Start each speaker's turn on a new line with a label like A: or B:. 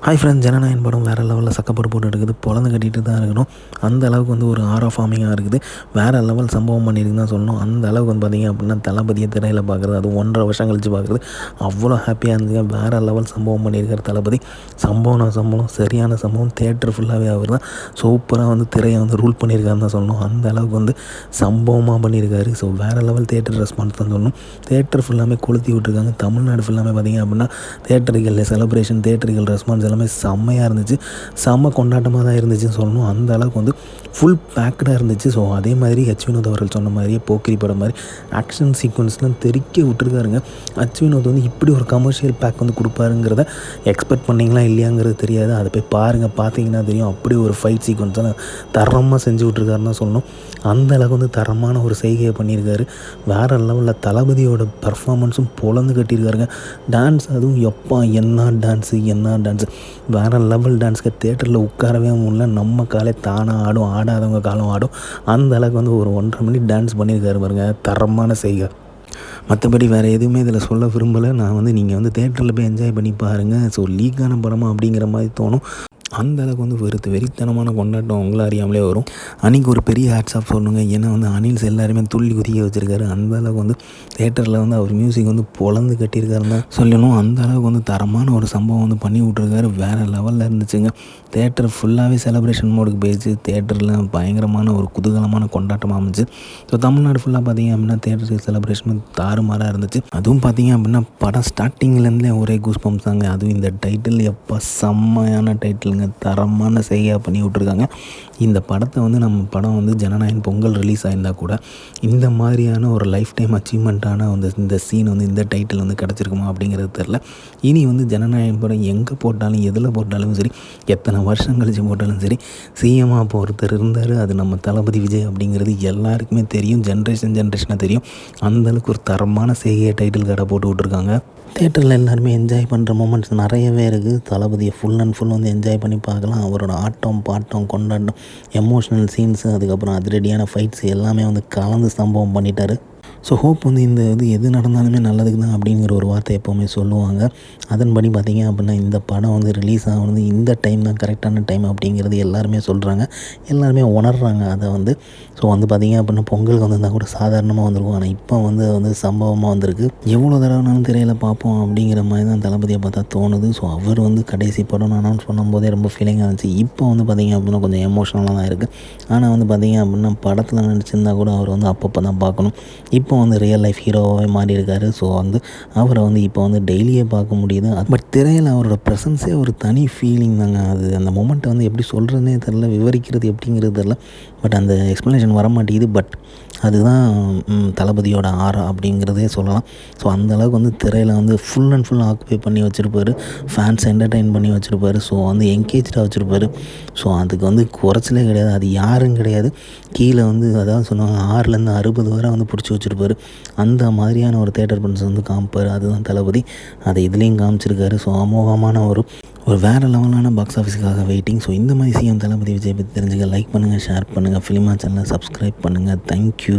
A: Hi friends, Jananayagan படம் வேறு லெவலில் சக்கப்போட்டு போட்டு இருக்குது. பொழந்து கட்டிகிட்டு தான் இருக்கணும். அந்த அளவுக்கு வந்து ஒரு ஆரா ஃபார்மிங்காக இருக்குது. வேறு லெவல் சம்பவம் பண்ணியிருக்குன்னு தான் சொல்லணும். அந்த அளவுக்கு வந்து பார்த்திங்க அப்படின்னா தளபதியை திரையில் பார்க்குறது, அதுவும் 1.5 வருஷம் கழித்து பார்க்குறது அவ்வளோ ஹாப்பியாக இருந்துங்க. வேறு லெவல் சம்பவம் பண்ணியிருக்கிற தளபதி. சம்பவம் சரியான சம்பவம். தேட்டர் ஃபுல்லாகவே அவர் தான் சூப்பராக வந்து திரையை வந்து ரூல் பண்ணியிருக்காருன்னு தான் சொல்லணும். அந்த அளவுக்கு வந்து சம்பவமாக பண்ணியிருக்காரு. ஸோ வேறு லெவல் தேட்டர் ரெஸ்பான்ஸ் தான் சொல்லணும். தேட்டர் ஃபுல்லாமே கொளுத்தி விட்டுருக்காங்க. தமிழ்நாடு ஃபுல்லாமே பார்த்திங்க அப்படின்னா தேட்டர்கள் செலிப்ரேஷன், தேட்டர்கள் ரெஸ்பான்ஸ் எல்லாமே செம்மையாக இருந்துச்சு. செம்ம கொண்டாட்டமாக தான் இருந்துச்சுன்னு சொல்லணும். அந்த அளவுக்கு வந்து ஃபுல் பேக்கடாக இருந்துச்சு. ஸோ அதே மாதிரி வினோத் அவர்கள் சொன்ன மாதிரியே போக்கிரி படம் மாதிரி ஆக்ஷன் சீக்வன்ஸ்லாம் தெறிக்க விட்டுருக்காருங்க. வினோத் வந்து இப்படி ஒரு கமர்ஷியல் பேக் வந்து கொடுப்பாருங்கிறத எக்ஸ்பெக்ட் பண்ணிங்களா இல்லையாங்கிறது தெரியாது. அதை போய் பாருங்கள், பார்த்தீங்கன்னா தெரியும். அப்படி ஒரு ஃபைட் சீக்வன்ஸ்லாம் தரமாக செஞ்சு விட்ருக்காருன்னு தான் சொல்லணும். அந்த அளவுக்கு வந்து தரமான ஒரு செய்கையை பண்ணியிருக்காரு. வேறு லெவலில் தளபதியோட பர்ஃபார்மன்ஸும் பொழந்து கட்டியிருக்காருங்க. டான்ஸ் அதுவும் எப்பா என்ன டான்ஸு வேறு லெவல் டான்ஸ்க்கு தேட்டரில் உட்காரவே முடியல. நம்ம காலே தானாக ஆடும், ஆடாதவங்க காலம் ஆடும். அந்த அளவுக்கு வந்து ஒரு 1.5 மணி டான்ஸ் பண்ணியிருக்காரு பாருங்க. தரமான செய்கை. மற்றபடி வேறு எதுவுமே இதில் சொல்ல விரும்பலை. நான் வந்து நீங்கள் வந்து தேட்டரில் போய் என்ஜாய் பண்ணி பாருங்கள். ஸோ லீக்கான படமா அப்படிங்கிற மாதிரி தோணும். அந்த அளவுக்கு வந்து வெறித்தனமான கொண்டாட்டம் உங்களை அறியாமலே வரும். அன்றைக்கி ஒரு பெரிய ஹேட்ஸ் ஆஃப் சொல்லணுங்க. ஏன்னா வந்து அனில்ஸ் எல்லாருமே துள்ளி குதிக்க வச்சுருக்காரு. அந்த அளவுக்கு வந்து தேட்டரில் வந்து அவர் மியூசிக் வந்து பொழந்து கட்டியிருக்காருன்னு தான் சொல்லணும். அந்த அளவுக்கு வந்து தரமான ஒரு சம்பவம் வந்து பண்ணி விட்ருக்காரு. வேறு லெவலில் இருந்துச்சுங்க. தேட்டர் ஃபுல்லாகவே செலிப்ரேஷன் மோடுக்கு போயிடுச்சு. தேட்டரில் பயங்கரமான ஒரு குதூகலமான கொண்டாட்டமாக அமைச்சு. ஸோ தமிழ்நாடு ஃபுல்லாக பார்த்திங்க அப்படின்னா தேட்டர் செலிப்ரேஷன் தாறுமாறாக இருந்துச்சு. அதுவும் பார்த்திங்க அப்படின்னா படம் ஸ்டார்டிங்லேருந்தே ஒரே கூஸ் பம்ப்ஸ் தாங்க. அதுவும் இந்த டைட்டில் எப்போ செம்மையான டைட்டிலுங்க. தரமான செய்கையாக பண்ணி விட்ருக்காங்க. இந்த படத்தை வந்து நம்ம படம் வந்து ஜனநாயகன் பொங்கல் ரிலீஸ் ஆகியிருந்தால் கூட இந்த மாதிரியான ஒரு லைஃப் டைம் அச்சீவ்மெண்ட்டான வந்து இந்த சீன் வந்து இந்த டைட்டில் வந்து கிடச்சிருக்குமா அப்படிங்கிறது தெரில. இனி வந்து ஜனநாயகன் படம் எங்கே போட்டாலும் எதில் போட்டாலும் சரி, எத்தனை வருஷம் கழித்து போட்டாலும் சரி, சிஎம்மாக இப்போ ஒருத்தர் இருந்தார். அது நம்ம தளபதி விஜய் அப்படிங்கிறது எல்லாருக்குமே தெரியும். ஜென்ரேஷனாக தெரியும். அந்தளவுக்கு ஒரு தரமான செய்கையை டைட்டில் கடை போட்டு விட்ருக்காங்க. தேட்டரில் எல்லாருமே என்ஜாய் பண்ணுற மூமெண்ட்ஸ் நிறையவே இருக்குது. தளபதியை ஃபுல் அண்ட் ஃபுல் வந்து என்ஜாய் பண்ணி பார்க்கலாம். அவரோட ஆட்டம், பாட்டம், கொண்டாட்டம், எமோஷ்னல் சீன்ஸு, அதுக்கப்புறம் அதிரடியான ஃபைட்ஸ் எல்லாமே வந்து கலந்து சம்பவம் பண்ணிட்டார். ஸோ ஹோப் வந்து இந்த எது நடந்தாலுமே நல்லதுக்கு தான் அப்படிங்கிற ஒரு வார்த்தை எப்போவுமே சொல்லுவாங்க. அதன்படி பார்த்திங்க அப்படின்னா இந்த படம் வந்து ரிலீஸ் ஆகுது இந்த டைம் தான் கரெக்டான டைம் அப்படிங்கிறது எல்லாருமே சொல்கிறாங்க. எல்லாருமே உணர்கிறாங்க அதை வந்து. ஸோ வந்து பார்த்திங்க அப்படின்னா பொங்கலுக்கு வந்திருந்தால் கூட சாதாரணமாக வந்திருக்கும். ஆனால் இப்போ வந்து சம்பவமாக வந்திருக்கு. எவ்வளோ தடவைனாலும் திரையில் பார்ப்போம் அப்படிங்கிற மாதிரி தான் தளபதியை பார்த்தா தோணுது. ஸோ அவர் வந்து கடைசி படம் அனௌன்ஸ் பண்ணும்போதே ரொம்ப ஃபீலிங்காக இருந்துச்சு. இப்போ வந்து பார்த்திங்க அப்படின்னா கொஞ்சம் எமோஷனலாக தான் இருக்குது. ஆனால் வந்து பார்த்திங்க அப்படின்னா படத்தில் நடிச்சிருந்தா கூட அவர் வந்து அப்பப்போ தான் பார்க்கணும். இப்போ வந்து ரியல் லைஃப் ஹீரோவாகவே மாறி இருக்கார். ஸோ வந்து அவரை வந்து இப்போ வந்து டெய்லியே பார்க்க முடியுது. பட் திரையில் அவரோட ப்ரெசன்ஸே ஒரு தனி ஃபீலிங் தாங்க. அது அந்த மொமெண்ட்டை வந்து எப்படி சொல்கிறதுனே தெரில, விவரிக்கிறது எப்படிங்கிறது தெரில. பட் அந்த எக்ஸ்ப்ளனேஷன் வர மாட்டேங்குது. பட் அதுதான் தளபதியோட ஆரா அப்படிங்கிறதே சொல்லலாம். ஸோ அந்தளவுக்கு வந்து திரையில் வந்து ஃபுல் அண்ட் ஃபுல் ஆக்குபை பண்ணி வச்சுருப்பார். ஃபேன்ஸ் என்டர்டெயின் பண்ணி வச்சுருப்பார். ஸோ வந்து என்கேஜாக வச்சுருப்பார். ஸோ அதுக்கு வந்து குறைச்சலே கிடையாது. அது யாரும் கிடையாது. கீழே வந்து அதாவது சொன்னாங்க 6லேருந்து 60 வரை வந்து பிடிச்சி வச்சுருப்பார். அந்த மாதிரியான ஒரு தேட்டர் பன்ஸ் வந்து காமிப்பார். அதுதான் தளபதி. அதை இதுலேயும் காமிச்சிருக்காரு. ஸோ அமோகமான ஒரு வேறு லெவலான பாக்ஸ் ஆஃபீஸுக்காக வெயிட்டிங். ஸோ இந்த மாதிரி சிஎம் தளபதி விஜய் பற்றி தெரிஞ்சுக்க லைக் பண்ணுங்கள், ஷேர் பண்ணுங்கள், ஃபிலிமா சேனலை சப்ஸ்கிரைப் பண்ணுங்கள். தேங்க்யூ.